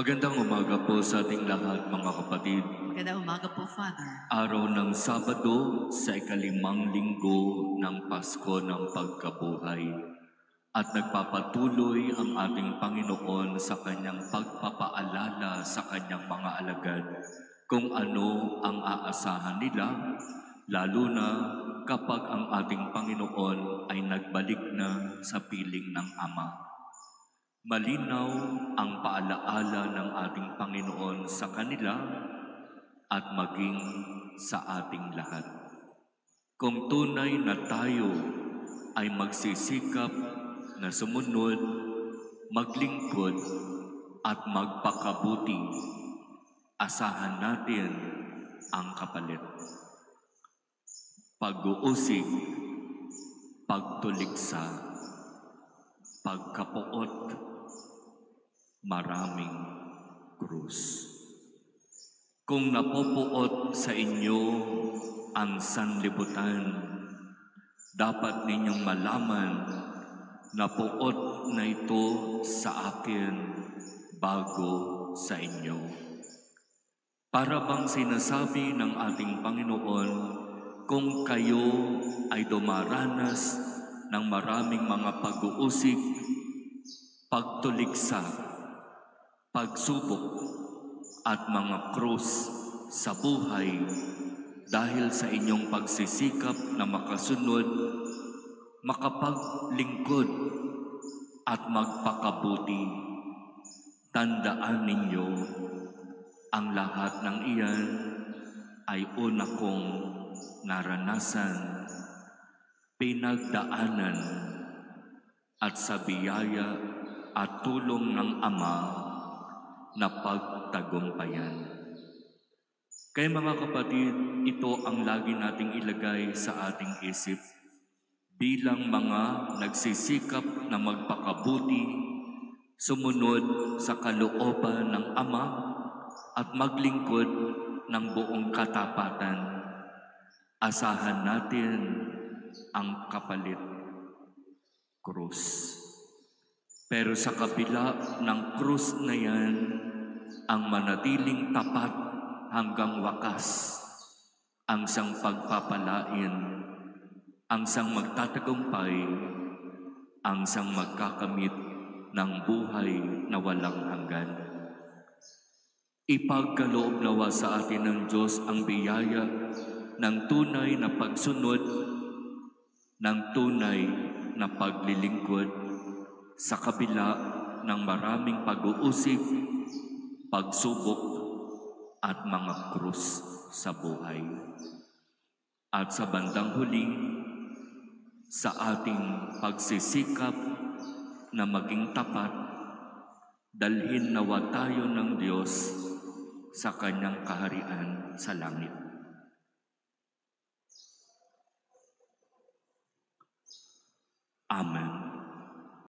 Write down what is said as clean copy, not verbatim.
Magandang umaga po sa ating lahat, mga kapatid. Magandang umaga po, Father. Araw ng Sabado sa ikalimang linggo ng Pasko ng Pagkabuhay. At nagpapatuloy ang ating Panginoon sa kanyang pagpapaalala sa kanyang mga alagad kung ano ang aasahan nila, lalo na kapag ang ating Panginoon ay nagbalik na sa piling ng Ama. Malinaw ang paalaala ng ating Panginoon sa kanila at maging sa ating lahat. Kung tunay na tayo ay magsisikap na sumunod, maglingkod at magpakabuti, asahan natin ang kapalit. Pag-uusig, pagtuliksa, pagkapuot, maraming krus. Kung napupuot sa inyo ang sanlibutan, dapat ninyong malaman na puot na ito sa akin bago sa inyo. Para bang sinasabi ng ating Panginoon, kung kayo ay dumaranas ng maraming mga pag-uusig, pagtuliksa, pagsubok, at mga krus sa buhay dahil sa inyong pagsisikap na makasunod, makapaglingkod at magpakabuti. Tandaan ninyo, ang lahat ng iyan ay una kong naranasan, pinagdaanan at sa biyaya at tulong ng Ama na pagtagumpayan. Kaya mga kapatid, ito ang lagi nating ilagay sa ating isip bilang mga nagsisikap na magpakabuti, sumunod sa kalooban ng Ama at maglingkod ng buong katapatan. Asahan natin ang kapalit, krus. Pero sa kabila ng krus na yan, ang manatiling tapat hanggang wakas, ang siyang pagpapalain, ang siyang magtatagumpay, ang siyang magkakamit ng buhay na walang hanggan. Ipagkaloob nawa sa atin ng Diyos ang biyaya ng tunay na pagsunod, ng tunay na paglilingkod, sa kabila ng maraming pag-uusig, pagsubok at mga krus sa buhay. At sa bandang huli, sa ating pagsisikap na maging tapat, dalhin nawa tayo ng Diyos sa kanyang kaharian sa langit. Amen.